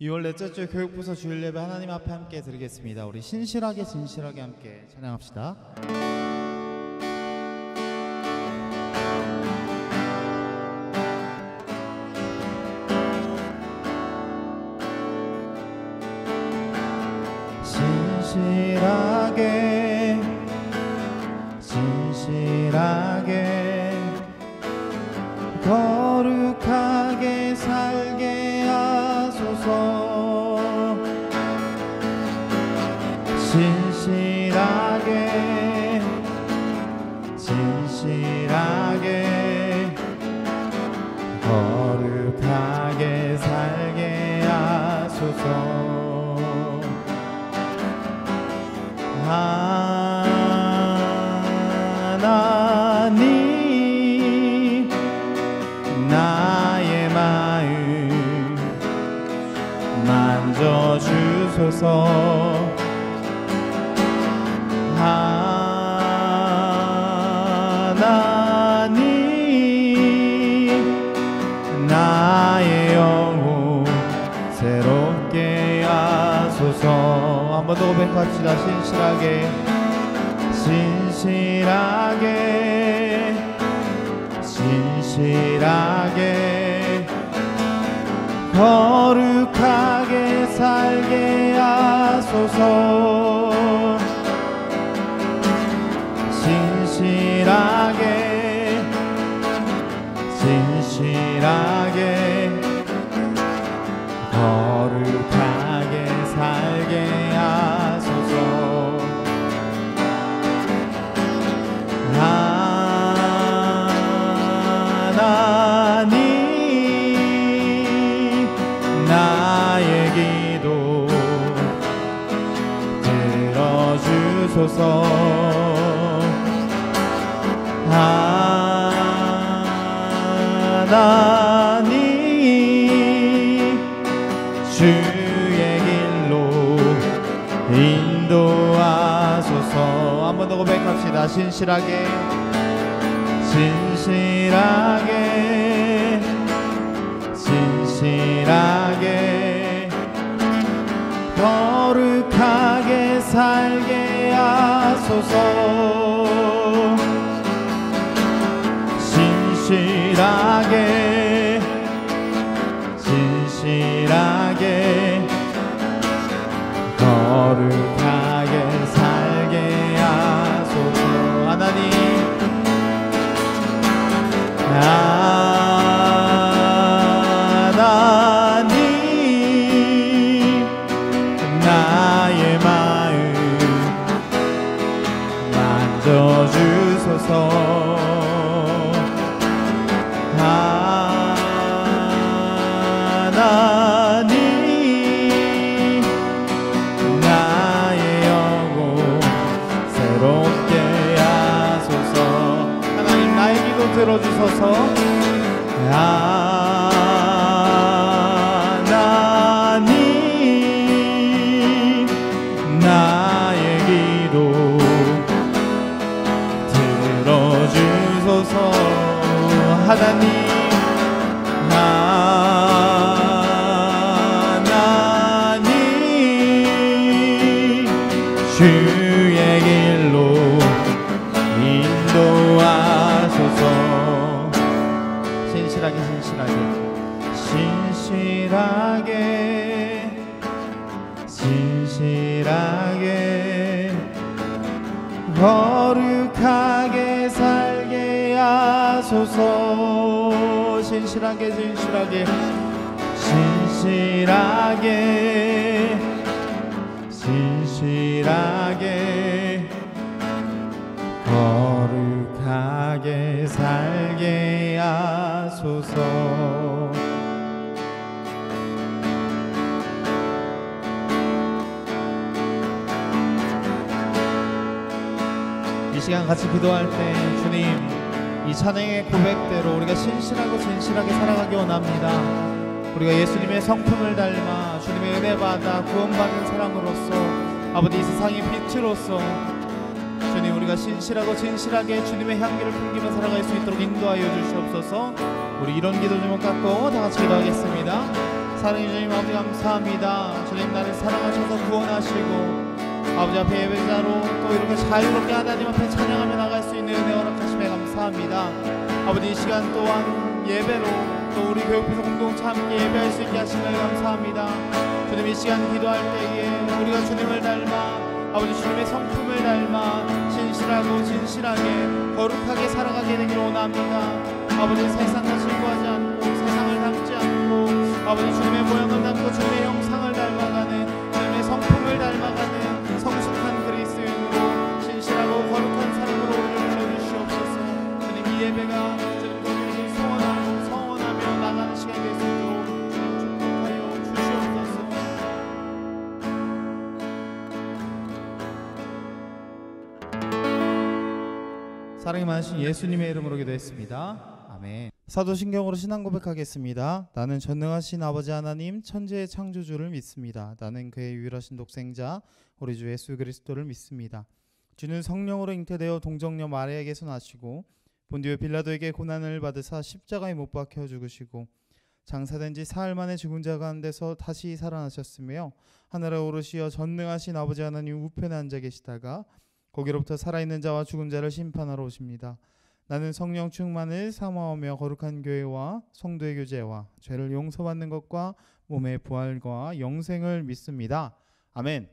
2월 넷째 주 교육부서 주일 예배 하나님 앞에 함께 드리겠습니다. 우리 신실하게 진실하게 함께 찬양합시다. 진실하게 진실하게 거룩하게 살게 하소서. 진실하게 진실하게 거룩하게 살게 하소서. 하나님 나의 마음 만져주소서. 하나님 나의 영혼 새롭게 하소서. 한 번 더 고백합시다. 신실하게 진실하게 진실하게 거룩하게 살게 하소서. 진실하게 진실하게 거룩하게 살게 하소서. 하나님 나의 기도 들어주소서. 하나님 주의 길로 인도하소서. 한 번 더 고백합시다. 진실하게 진실하게 진실하게 거룩하게 살게 하소서. 진실하게 진실하게 거룩하게 살게 하소서. 하나님 하나님 나의 마음 만져주소서. 하나님 나의 영혼 새롭게 하소서. 하나님 나의 기도 들어주소서. 하나님 나의 기도 들어주소서. 하나님 주의 길로 인도하소서. 진실하게 진실하게 진실하게 진실하게 거룩하게 살게 하소서. 진실하게 진실하게 진실하게 진실하게 거룩하게 살게 하소서. 이 시간 같이 기도할 때 주님 이 찬양의 고백대로 우리가 신실하고 진실하게 살아가기 원합니다. 우리가 예수님의 성품을 닮아 주님의 은혜 받아 구원받는 사람으로서 아버지 이 세상의 빛으로서 주님 우리가 신실하고 진실하게 주님의 향기를 풍기며 살아갈 수 있도록 인도하여 주시옵소서. 우리 이런 기도 제목 갖고 다 같이 기도하겠습니다. 사랑해 주님 아버지 감사합니다. 주님 나를 사랑하셔서 구원하시고 아버지 앞에 예배자로 또 이렇게 자유롭게 하나님 앞에 찬양하며 나갈 수 있는 은혜 허락하심에 감사합니다. 아버지 이 시간 또한 예배로 또 우리 교육부서 공동체 함께 예배할 수 있게 하시는 은혜 감사합니다. 주님 이 시간 기도할 때에 우리가 주님을 닮아 아버지 주님의 성품을 닮아 신실하고 진실하게 거룩하게 살아가게 되기를 원합니다. 아버지 세상과 친구하지 않고 세상을 닮지 않고 아버지 주님의 모양을 닮고 주님의 형상을 닮아가는 주님의 성품을 닮아가는 성숙한 그리스도인으로 신실하고 거룩한 사람으로 우리를 불러주시옵소서. 주님 이 예배가 주님 우리를 소원하며 나가는 시간이 될 수 있도록 주님 축복하여 주시옵소서. 사랑이 많으신 예수님의 이름으로 기도했습니다. 아멘. 사도신경으로 신앙 고백하겠습니다. 나는 전능하신 아버지 하나님 천지의 창조주를 믿습니다. 나는 그의 유일하신 독생자 우리 주 예수 그리스도를 믿습니다. 주는 성령으로 잉태되어 동정녀 마리아에게서 나시고 본디오 빌라도에게 고난을 받으사 십자가에 못 박혀 죽으시고 장사된 지 사흘 만에 죽은 자 가운데서 다시 살아나셨으며 하늘에 오르시어 전능하신 아버지 하나님 우편에 앉아 계시다가 거기로부터 살아있는 자와 죽은 자를 심판하러 오십니다. 나는 성령 충만을 사모하며 거룩한 교회와 성도의 교제와 죄를 용서받는 것과 몸의 부활과 영생을 믿습니다. 아멘.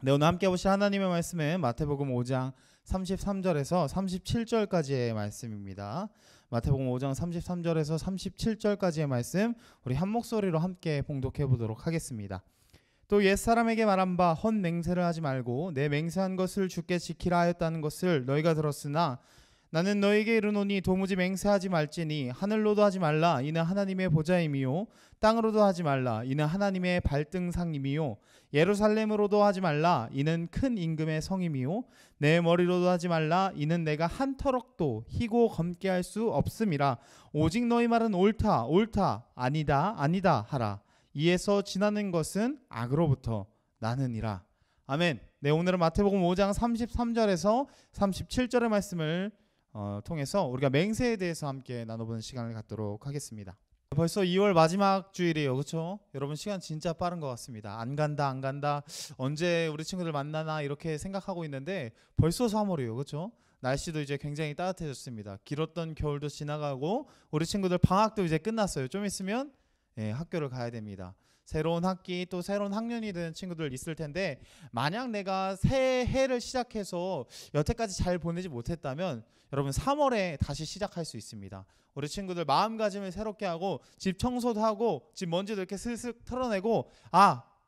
네, 오늘 함께 보실 하나님의 말씀은 마태복음 5장 33절에서 37절까지의 말씀입니다. 마태복음 5장 33절에서 37절까지의 말씀 우리 한 목소리로 함께 봉독해 보도록 하겠습니다. 또 옛사람에게 말한 바 헛맹세를 하지 말고 내 맹세한 것을 주께 지키라 하였다는 것을 너희가 들었으나 나는 너희에게 이르노니 도무지 맹세하지 말지니 하늘로도 하지 말라 이는 하나님의 보좌임이요 땅으로도 하지 말라 이는 하나님의 발등상임이요 예루살렘으로도 하지 말라 이는 큰 임금의 성임이요 내 머리로도 하지 말라 이는 내가 한 터럭도 희고 검게 할 수 없음이라. 오직 너희 말은 옳다 옳다 아니다 아니다 하라. 이에서 지나는 것은 악으로부터 나느니라. 아멘. 네, 오늘은 마태복음 5장 33절에서 37절의 말씀을 통해서 우리가 맹세에 대해서 함께 나눠보는 시간을 갖도록 하겠습니다. 벌써 2월 마지막 주일이에요. 그렇죠? 여러분 시간 진짜 빠른 것 같습니다. 안 간다 언제 우리 친구들 만나나 이렇게 생각하고 있는데 벌써 3월이에요. 그렇죠? 날씨도 이제 굉장히 따뜻해졌습니다. 길었던 겨울도 지나가고 우리 친구들 방학도 이제 끝났어요. 좀 있으면 학교를 가야 됩니다. 새로운 학기 또 새로운 학년이 된 친구들 있을 텐데 만약 내가 새 해를 시작해서 여태까지 잘 보내지 못했다면 여러분 3월에 다시 시작할 수 있습니다. 우리 친구들 마음가짐을 새롭게 하고 집 청소도 하고 집 먼지도 이렇게 슬슬 털어내고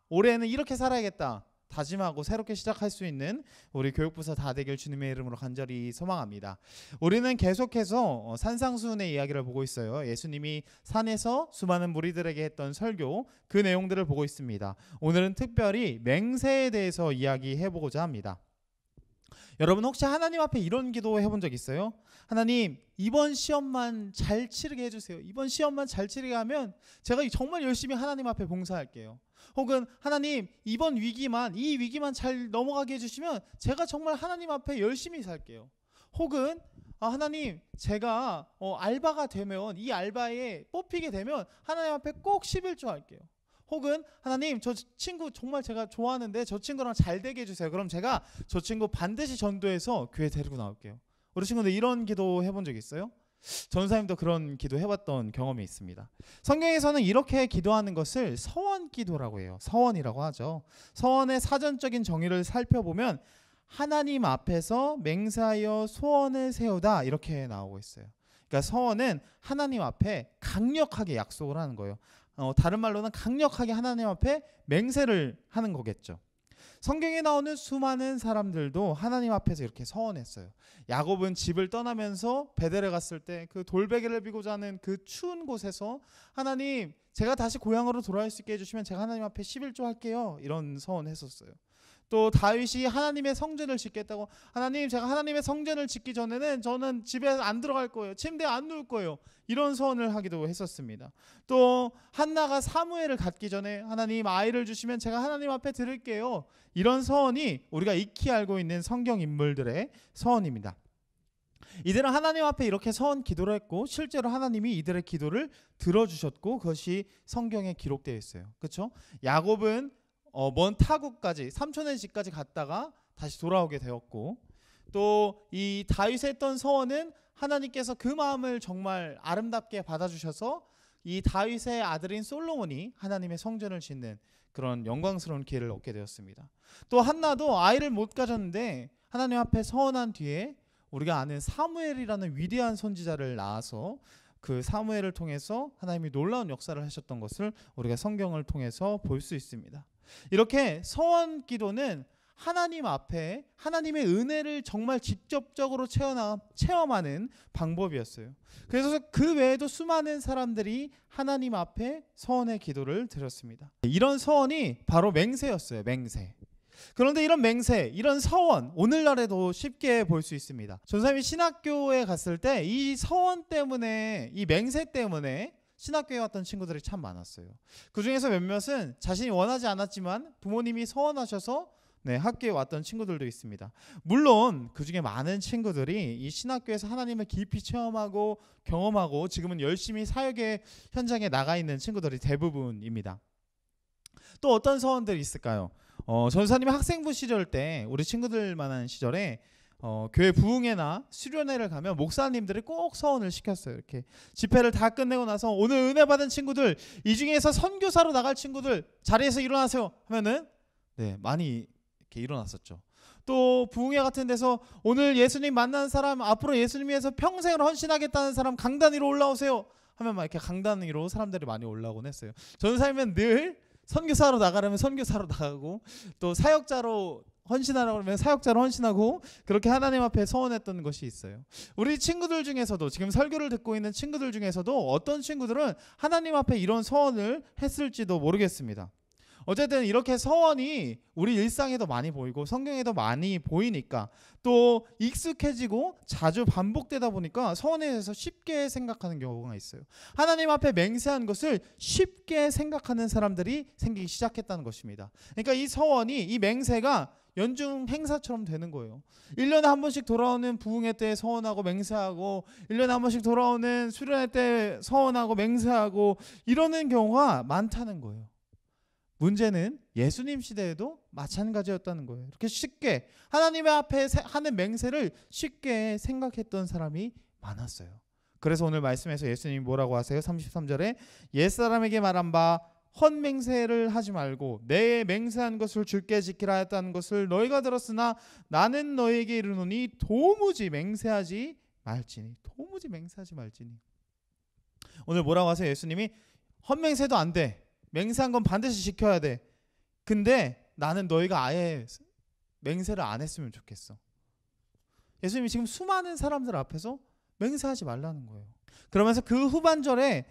올해는 이렇게 살아야겠다 다짐하고 새롭게 시작할 수 있는 우리 교육부서 다 되길 주님의 이름으로 간절히 소망합니다. 우리는 계속해서 산상수훈의 이야기를 보고 있어요. 예수님이 산에서 수많은 무리들에게 했던 설교 그 내용들을 보고 있습니다. 오늘은 특별히 맹세에 대해서 이야기해보고자 합니다. 여러분 혹시 하나님 앞에 이런 기도 해본 적 있어요? 하나님 이번 시험만 잘 치르게 해주세요. 이번 시험만 잘 치르게 하면 제가 정말 열심히 하나님 앞에 봉사할게요. 혹은 하나님 이번 이 위기만 잘 넘어가게 해주시면 제가 정말 하나님 앞에 열심히 살게요. 혹은 하나님 제가 알바가 되면 이 알바에 뽑히게 되면 하나님 앞에 꼭 11조 할게요. 혹은 하나님 저 친구 정말 제가 좋아하는데 저 친구랑 잘 되게 해주세요. 그럼 제가 저 친구 반드시 전도해서 교회 데리고 나올게요. 우리 친구들 이런 기도 해본 적 있어요? 전사님도 그런 기도 해봤던 경험이 있습니다. 성경에서는 이렇게 기도하는 것을 서원 기도라고 해요. 서원이라고 하죠. 서원의 사전적인 정의를 살펴보면 하나님 앞에서 맹세하여 소원을 세우다 이렇게 나오고 있어요. 그러니까 서원은 하나님 앞에 강력하게 약속을 하는 거예요. 다른 말로는 강력하게 하나님 앞에 맹세를 하는 거겠죠. 성경에 나오는 수많은 사람들도 하나님 앞에서 이렇게 서원했어요. 야곱은 집을 떠나면서 베델에 갔을 때 그 돌베개를 비고 자는 그 추운 곳에서 하나님 제가 다시 고향으로 돌아올 수 있게 해주시면 제가 하나님 앞에 11조 할게요. 이런 서원했었어요. 또 다윗이 하나님의 성전을 짓겠다고 하나님 제가 하나님의 성전을 짓기 전에는 저는 집에 안 들어갈 거예요. 침대에 안 누울 거예요. 이런 서원을 하기도 했었습니다. 또 한나가 사무엘을 갖기 전에 하나님 아이를 주시면 제가 하나님 앞에 드릴게요. 이런 서원이 우리가 익히 알고 있는 성경 인물들의 서원입니다. 이들은 하나님 앞에 이렇게 서원 기도를 했고 실제로 하나님이 이들의 기도를 들어주셨고 그것이 성경에 기록되어 있어요. 그렇죠? 야곱은 먼 타국까지 삼촌의 집까지 갔다가 다시 돌아오게 되었고 또 이 다윗이 했던 서원은 하나님께서 그 마음을 정말 아름답게 받아주셔서 이 다윗의 아들인 솔로몬이 하나님의 성전을 짓는 그런 영광스러운 기회를 얻게 되었습니다. 또 한나도 아이를 못 가졌는데 하나님 앞에 서원한 뒤에 우리가 아는 사무엘이라는 위대한 선지자를 낳아서 그 사무엘을 통해서 하나님이 놀라운 역사를 하셨던 것을 우리가 성경을 통해서 볼 수 있습니다. 이렇게 서원 기도는 하나님 앞에 하나님의 은혜를 정말 직접적으로 체험하는 방법이었어요. 그래서 그 외에도 수많은 사람들이 하나님 앞에 서원의 기도를 드렸습니다. 이런 서원이 바로 맹세였어요. 맹세. 그런데 이런 맹세, 이런 서원 오늘날에도 쉽게 볼 수 있습니다. 전사님이 신학교에 갔을 때 이 서원 때문에, 이 맹세 때문에 신학교에 왔던 친구들이 참 많았어요. 그 중에서 몇몇은 자신이 원하지 않았지만 부모님이 서원하셔서 학교에 왔던 친구들도 있습니다. 물론 그 중에 많은 친구들이 이 신학교에서 하나님을 깊이 체험하고 경험하고 지금은 열심히 사역의 현장에 나가 있는 친구들이 대부분입니다. 또 어떤 서원들이 있을까요? 전사님이 학생부 시절 때 우리 친구들만한 시절에 교회 부흥회나 수련회를 가면 목사님들이 꼭 서원을 시켰어요. 이렇게 집회를 다 끝내고 나서 오늘 은혜 받은 친구들, 이 중에서 선교사로 나갈 친구들 자리에서 일어나세요 하면은 많이 이렇게 일어났었죠. 또 부흥회 같은 데서 오늘 예수님 만난 사람, 앞으로 예수님 위해서 평생을 헌신하겠다는 사람 강단 위로 올라오세요 하면 막 이렇게 강단 위로 사람들이 많이 올라오곤 했어요. 전사님은 늘 선교사로 나가려면 선교사로 나가고 또 사역자로 헌신하라고 하면 사역자로 헌신하고 그렇게 하나님 앞에 서원했던 것이 있어요. 우리 친구들 중에서도 지금 설교를 듣고 있는 친구들 중에서도 어떤 친구들은 하나님 앞에 이런 서원을 했을지도 모르겠습니다. 어쨌든 이렇게 서원이 우리 일상에도 많이 보이고 성경에도 많이 보이니까 또 익숙해지고 자주 반복되다 보니까 서원에 대해서 쉽게 생각하는 경우가 있어요. 하나님 앞에 맹세한 것을 쉽게 생각하는 사람들이 생기기 시작했다는 것입니다. 그러니까 이 서원이, 이 맹세가 연중 행사처럼 되는 거예요. 1년에 한 번씩 돌아오는 부흥회 때 서원하고 맹세하고 1년에 한 번씩 돌아오는 수련회 때 서원하고 맹세하고 이러는 경우가 많다는 거예요. 문제는 예수님 시대에도 마찬가지였다는 거예요. 이렇게 쉽게 하나님의 앞에 하는 맹세를 쉽게 생각했던 사람이 많았어요. 그래서 오늘 말씀에서 예수님이 뭐라고 하세요? 33절에 옛사람에게 말한 바 헛맹세를 하지 말고 내 맹세한 것을 주께 지키라 했다는 것을 너희가 들었으나 나는 너희에게 이르노니 도무지 맹세하지 말지니. 도무지 맹세하지 말지니. 오늘 뭐라고 하세요? 예수님이 헛맹세도 안 돼. 맹세한 건 반드시 지켜야 돼. 근데 나는 너희가 아예 맹세를 안 했으면 좋겠어. 예수님이 지금 수많은 사람들 앞에서 맹세하지 말라는 거예요. 그러면서 그 후반절에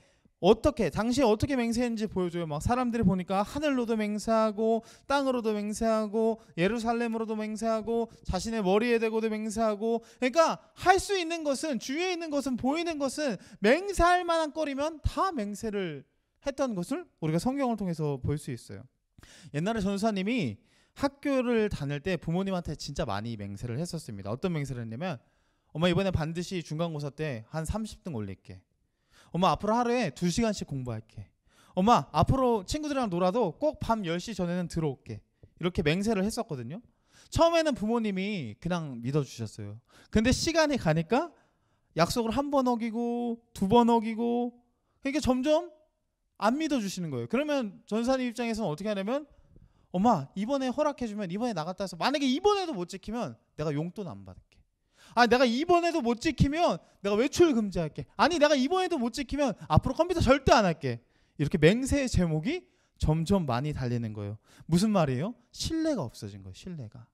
당시에 어떻게 맹세했는지 보여줘요. 막 사람들이 보니까 하늘로도 맹세하고 땅으로도 맹세하고 예루살렘으로도 맹세하고 자신의 머리에 대고도 맹세하고, 그러니까 할 수 있는 것은, 주위에 있는 것은, 보이는 것은 맹세할 만한 거리면 다 맹세를 했던 것을 우리가 성경을 통해서 볼 수 있어요. 옛날에 전사님이 학교를 다닐 때 부모님한테 진짜 많이 맹세를 했었습니다. 어떤 맹세를 했냐면, 엄마 이번에 반드시 중간고사 때 한 30등 올릴게. 엄마 앞으로 하루에 2시간씩 공부할게. 엄마 앞으로 친구들이랑 놀아도 꼭 밤 10시 전에는 들어올게. 이렇게 맹세를 했었거든요. 처음에는 부모님이 그냥 믿어주셨어요. 근데 시간이 가니까 약속을 1번 어기고 2번 어기고, 그러니까 점점 안 믿어주시는 거예요. 그러면 전사님 입장에서는 어떻게 하냐면, 엄마 이번에 허락해주면 이번에 나갔다 해서 만약에 이번에도 못 지키면 내가 용돈 안 받을게. 내가 이번에도 못 지키면 내가 외출 금지할게. 내가 이번에도 못 지키면 앞으로 컴퓨터 절대 안 할게. 이렇게 맹세의 제목이 점점 많이 달리는 거예요. 무슨 말이에요? 신뢰가 없어진 거예요. 신뢰가.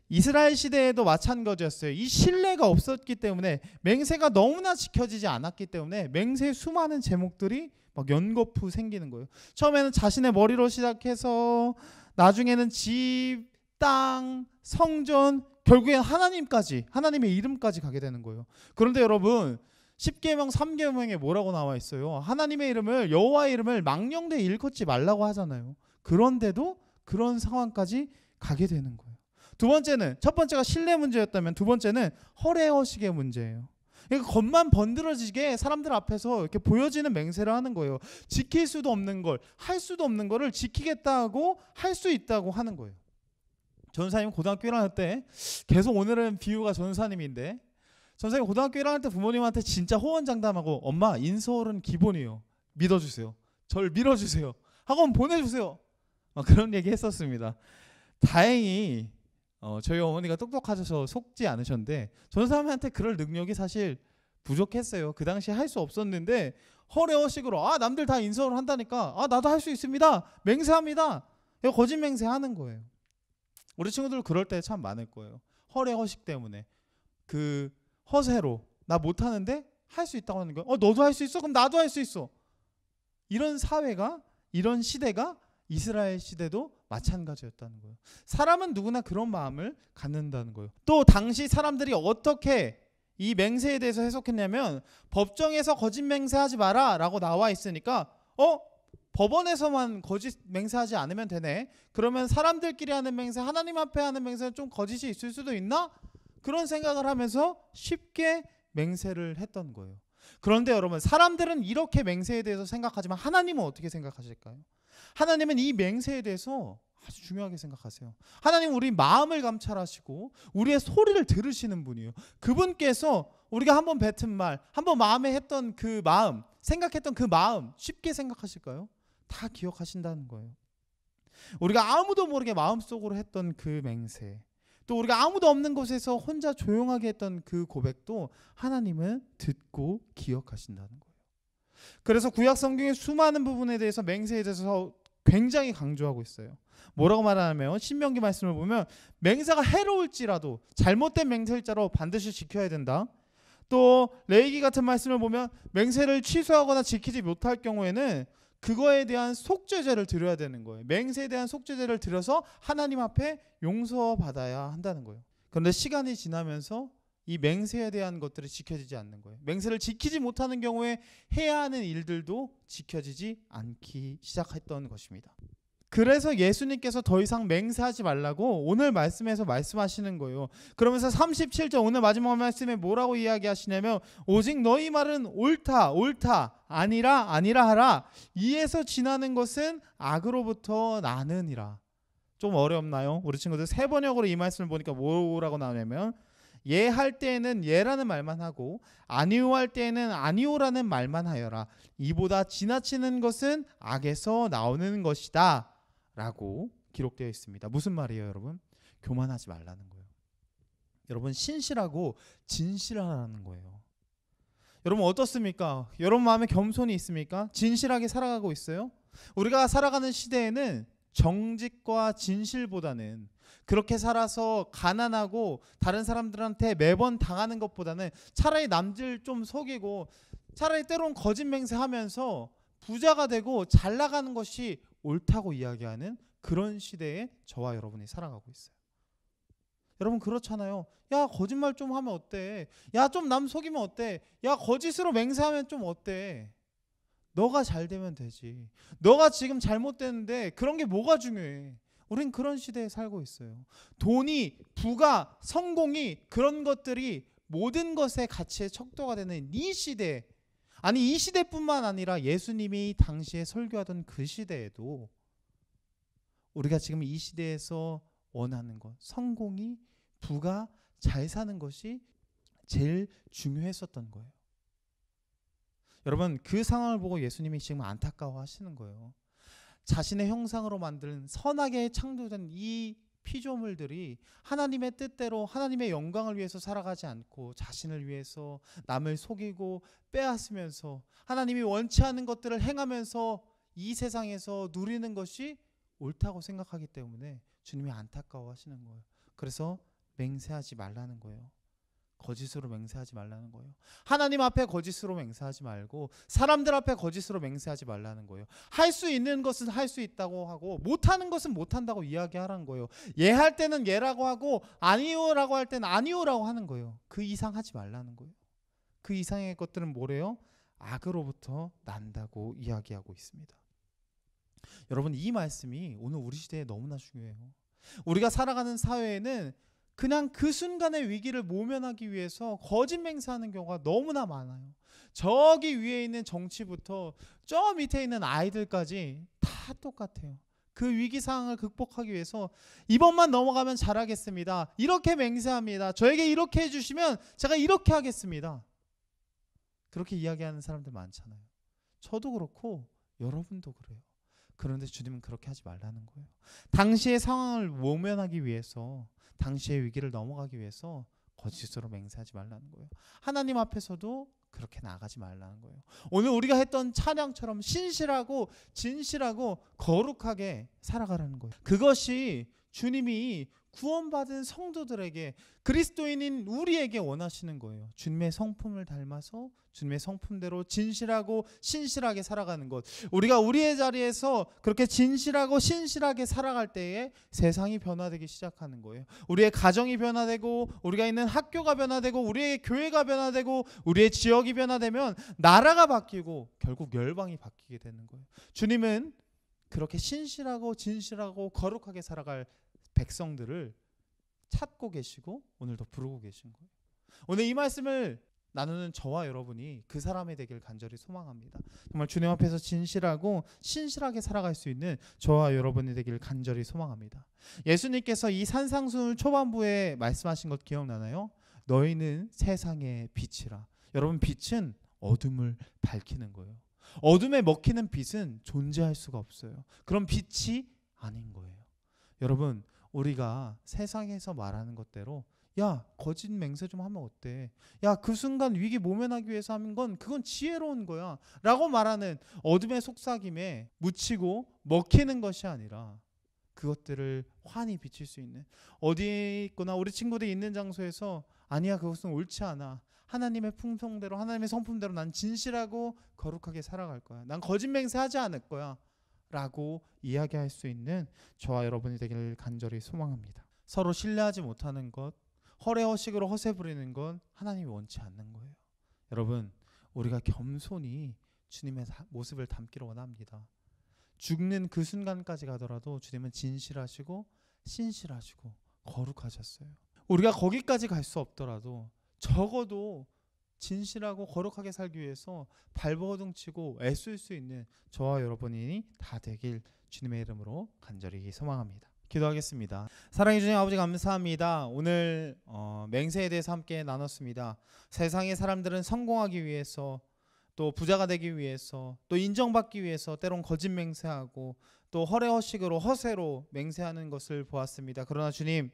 이스라엘 시대에도 마찬가지였어요. 이 신뢰가 없었기 때문에, 맹세가 너무나 지켜지지 않았기 때문에 맹세의 수많은 제목들이 막 연거푸 생기는 거예요. 처음에는 자신의 머리로 시작해서 나중에는 집, 땅, 성전, 결국엔 하나님까지, 하나님의 이름까지 가게 되는 거예요. 그런데 여러분, 10계명 3계명에 뭐라고 나와 있어요? 하나님의 이름을, 여호와의 이름을 망령되이 일컫지 말라고 하잖아요. 그런데도 그런 상황까지 가게 되는 거예요. 두 번째는, 첫 번째가 신뢰 문제였다면 두 번째는 허례허식의 문제예요. 그러니까 겉만 번드러지게 사람들 앞에서 이렇게 보여지는 맹세를 하는 거예요. 지킬 수도 없는 걸, 할 수도 없는 거를 지키겠다고 할 수 있다고 하는 거예요. 전사님 고등학교 1학년 때, 계속 오늘은 비유가 전사님인데, 전사님 고등학교 1학년 때 부모님한테 진짜 호언장담하고 엄마 인서울은 기본이에요. 믿어주세요. 저를 밀어주세요. 학원 보내주세요. 그런 얘기 했었습니다. 다행히 저희 어머니가 똑똑하셔서 속지 않으셨는데 전사님한테 그럴 능력이 사실 부족했어요. 그 당시에 할 수 없었는데 허례허식으로 남들 다 인서울 한다니까 나도 할 수 있습니다. 맹세합니다. 이거 거짓 맹세하는 거예요. 우리 친구들 그럴 때 참 많을 거예요. 허례허식 때문에 그 허세로 나 못하는데 할 수 있다고 하는 거예요. 너도 할 수 있어? 그럼 나도 할 수 있어. 이런 사회가, 이런 시대가 이스라엘 시대도 마찬가지였다는 거예요. 사람은 누구나 그런 마음을 갖는다는 거예요. 또 당시 사람들이 어떻게 이 맹세에 대해서 해석했냐면 법정에서 거짓 맹세하지 마라 라고 나와 있으니까 법원에서만 거짓 맹세하지 않으면 되네. 그러면 사람들끼리 하는 맹세, 하나님 앞에 하는 맹세는 좀 거짓이 있을 수도 있나? 그런 생각을 하면서 쉽게 맹세를 했던 거예요. 그런데 여러분, 사람들은 이렇게 맹세에 대해서 생각하지만 하나님은 어떻게 생각하실까요? 하나님은 이 맹세에 대해서 아주 중요하게 생각하세요. 하나님은 우리 마음을 감찰하시고 우리의 소리를 들으시는 분이에요. 그분께서 우리가 한번 뱉은 말, 한번 마음에 했던 그 마음, 생각했던 그 마음 쉽게 생각하실까요? 다 기억하신다는 거예요. 우리가 아무도 모르게 마음속으로 했던 그 맹세, 또 우리가 아무도 없는 곳에서 혼자 조용하게 했던 그 고백도 하나님은 듣고 기억하신다는 거예요. 그래서 구약 성경의 수많은 부분에 대해서 맹세에 대해서 굉장히 강조하고 있어요. 뭐라고 말하냐면 신명기 말씀을 보면 맹세가 해로울지라도 잘못된 맹세일자로 반드시 지켜야 된다. 또 레위기 같은 말씀을 보면 맹세를 취소하거나 지키지 못할 경우에는 그거에 대한 속죄제를 드려야 되는 거예요. 맹세에 대한 속죄제를 드려서 하나님 앞에 용서받아야 한다는 거예요. 그런데 시간이 지나면서 이 맹세에 대한 것들이 지켜지지 않는 거예요. 맹세를 지키지 못하는 경우에 해야 하는 일들도 지켜지지 않기 시작했던 것입니다. 그래서 예수님께서 더 이상 맹세하지 말라고 오늘 말씀에서 말씀하시는 거예요. 그러면서 37절 오늘 마지막 말씀에 뭐라고 이야기하시냐면 오직 너희 말은 옳다 아니라 하라. 이에서 지나는 것은 악으로부터 나느니라. 좀 어렵나요? 우리 친구들 새 번역으로 이 말씀을 보니까 뭐라고 나오냐면 예 할 때에는 예라는 말만 하고 아니오 할 때에는 아니오라는 말만 하여라. 이보다 지나치는 것은 악에서 나오는 것이다 라고 기록되어 있습니다. 무슨 말이에요, 여러분? 교만하지 말라는 거예요. 여러분, 신실하고 진실하라는 거예요. 여러분 어떻습니까? 여러분 마음에 겸손이 있습니까? 진실하게 살아가고 있어요? 우리가 살아가는 시대에는 정직과 진실보다는 그렇게 살아서 가난하고 다른 사람들한테 매번 당하는 것보다는 차라리 남들 좀 속이고 차라리 때론 거짓 맹세하면서 부자가 되고 잘 나가는 것이 옳다고 이야기하는 그런 시대에 저와 여러분이 살아가고 있어요. 여러분 그렇잖아요. 야 거짓말 좀 하면 어때? 야 좀 남 속이면 어때? 야 거짓으로 맹세하면 좀 어때? 너가 잘 되면 되지. 너가 지금 잘못되는데 그런 게 뭐가 중요해? 우린 그런 시대에 살고 있어요. 돈이, 부가, 성공이 그런 것들이 모든 것의 가치의 척도가 되는 이 시대, 아니 이 시대뿐만 아니라 예수님이 당시에 설교하던 그 시대에도 우리가 지금 이 시대에서 원하는 것, 성공이, 부가, 잘 사는 것이 제일 중요했었던 거예요. 여러분 그 상황을 보고 예수님이 지금 안타까워 하시는 거예요. 자신의 형상으로 만든 선하게 창조된 이 피조물들이 하나님의 뜻대로 하나님의 영광을 위해서 살아가지 않고 자신을 위해서 남을 속이고 빼앗으면서 하나님이 원치 않은 것들을 행하면서 이 세상에서 누리는 것이 옳다고 생각하기 때문에 주님이 안타까워 하시는 거예요. 그래서 맹세하지 말라는 거예요. 거짓으로 맹세하지 말라는 거예요. 하나님 앞에 거짓으로 맹세하지 말고 사람들 앞에 거짓으로 맹세하지 말라는 거예요. 할 수 있는 것은 할 수 있다고 하고 못하는 것은 못한다고 이야기하라는 거예요. 예 할 때는 예라고 하고 아니오라고 할 때는 아니오라고 하는 거예요. 그 이상 하지 말라는 거예요. 그 이상의 것들은 뭐래요? 악으로부터 난다고 이야기하고 있습니다. 여러분 이 말씀이 오늘 우리 시대에 너무나 중요해요. 우리가 살아가는 사회에는 그냥 그 순간의 위기를 모면하기 위해서 거짓 맹세하는 경우가 너무나 많아요. 저기 위에 있는 정치부터 저 밑에 있는 아이들까지 다 똑같아요. 그 위기 상황을 극복하기 위해서 이번만 넘어가면 잘하겠습니다. 이렇게 맹세합니다. 저에게 이렇게 해주시면 제가 이렇게 하겠습니다. 그렇게 이야기하는 사람들 많잖아요. 저도 그렇고 여러분도 그래요. 그런데 주님은 그렇게 하지 말라는 거예요. 당시의 상황을 모면하기 위해서, 당시의 위기를 넘어가기 위해서 거짓으로 맹세하지 말라는 거예요. 하나님 앞에서도 그렇게 나가지 말라는 거예요. 오늘 우리가 했던 찬양처럼 신실하고 진실하고 거룩하게 살아가라는 거예요. 그것이 주님이 구원받은 성도들에게, 그리스도인인 우리에게 원하시는 거예요. 주님의 성품을 닮아서 주님의 성품대로 진실하고 신실하게 살아가는 것. 우리가 우리의 자리에서 그렇게 진실하고 신실하게 살아갈 때에 세상이 변화되기 시작하는 거예요. 우리의 가정이 변화되고, 우리가 있는 학교가 변화되고, 우리의 교회가 변화되고, 우리의 지역이 변화되면 나라가 바뀌고 결국 열방이 바뀌게 되는 거예요. 주님은 그렇게 신실하고 진실하고 거룩하게 살아갈 백성들을 찾고 계시고 오늘도 부르고 계신 거예요. 오늘 이 말씀을 나누는 저와 여러분이 그 사람이 되길 간절히 소망합니다. 정말 주님 앞에서 진실하고 신실하게 살아갈 수 있는 저와 여러분이 되길 간절히 소망합니다. 예수님께서 이 산상수훈 초반부에 말씀하신 것 기억나나요? 너희는 세상의 빛이라. 여러분, 빛은 어둠을 밝히는 거예요. 어둠에 먹히는 빛은 존재할 수가 없어요. 그럼 빛이 아닌 거예요. 여러분, 우리가 세상에서 말하는 것대로 야, 거짓 맹세 좀 하면 어때? 야, 그 순간 위기 모면하기 위해서 하는 건 그건 지혜로운 거야 라고 말하는 어둠의 속삭임에 묻히고 먹히는 것이 아니라 그것들을 환히 비칠 수 있는, 어디에 있거나 우리 친구들이 있는 장소에서 아니야, 그것은 옳지 않아, 하나님의 풍성대로 하나님의 성품대로 난 진실하고 거룩하게 살아갈 거야, 난 거짓 맹세하지 않을 거야 라고 이야기할 수 있는 저와 여러분이 되기를 간절히 소망합니다. 서로 신뢰하지 못하는 것, 허례허식으로 허세 부리는 건 하나님이 원치 않는 거예요. 여러분, 우리가 겸손히 주님의 모습을 담기를 원합니다. 죽는 그 순간까지 가더라도 주님은 진실하시고 신실하시고 거룩하셨어요. 우리가 거기까지 갈 수 없더라도 적어도 진실하고 거룩하게 살기 위해서 발버둥치고 애쓸 수 있는 저와 여러분이 다 되길 주님의 이름으로 간절히 소망합니다. 기도하겠습니다. 사랑해 주신 아버지, 감사합니다. 오늘 맹세에 대해서 함께 나눴습니다. 세상의 사람들은 성공하기 위해서, 또 부자가 되기 위해서, 또 인정받기 위해서 때론 거짓 맹세하고 또 허례허식으로 허세로 맹세하는 것을 보았습니다. 그러나 주님,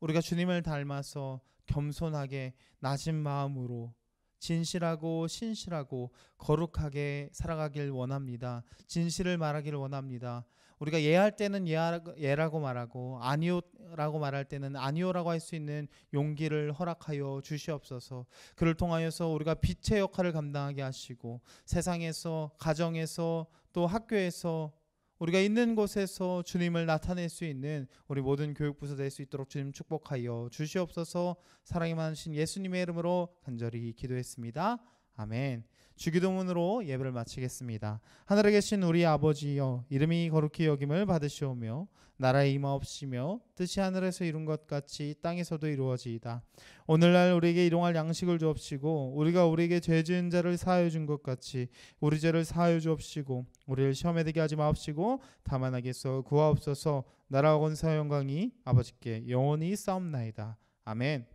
우리가 주님을 닮아서 겸손하게 낮은 마음으로 진실하고 신실하고 거룩하게 살아가길 원합니다. 진실을 말하기를 원합니다. 우리가 예할 때는 예라고 말하고 아니오라고 말할 때는 아니오라고 할 수 있는 용기를 허락하여 주시옵소서. 그를 통하여서 우리가 빛의 역할을 감당하게 하시고 세상에서, 가정에서, 또 학교에서, 우리가 있는 곳에서 주님을 나타낼 수 있는 우리 모든 교육부서 될 수 있도록 주님 축복하여 주시옵소서. 사랑이 많으신 예수님의 이름으로 간절히 기도했습니다. 아멘. 주기도문으로 예배를 마치겠습니다. 하늘에 계신 우리 아버지여, 이름이 거룩히 여김을 받으시오며 나라에 임하옵시며 뜻이 하늘에서 이룬 것 같이 땅에서도 이루어지이다. 오늘날 우리에게 일용할 양식을 주옵시고 우리가 우리에게 죄 지은 자를 사하여 준 것 같이 우리 죄를 사하여 주옵시고 우리를 시험에 들게 하지 마옵시고 다만 악에서 구하옵소서. 나라와 권세와 영광이 아버지께 영원히 싸움나이다. 아멘.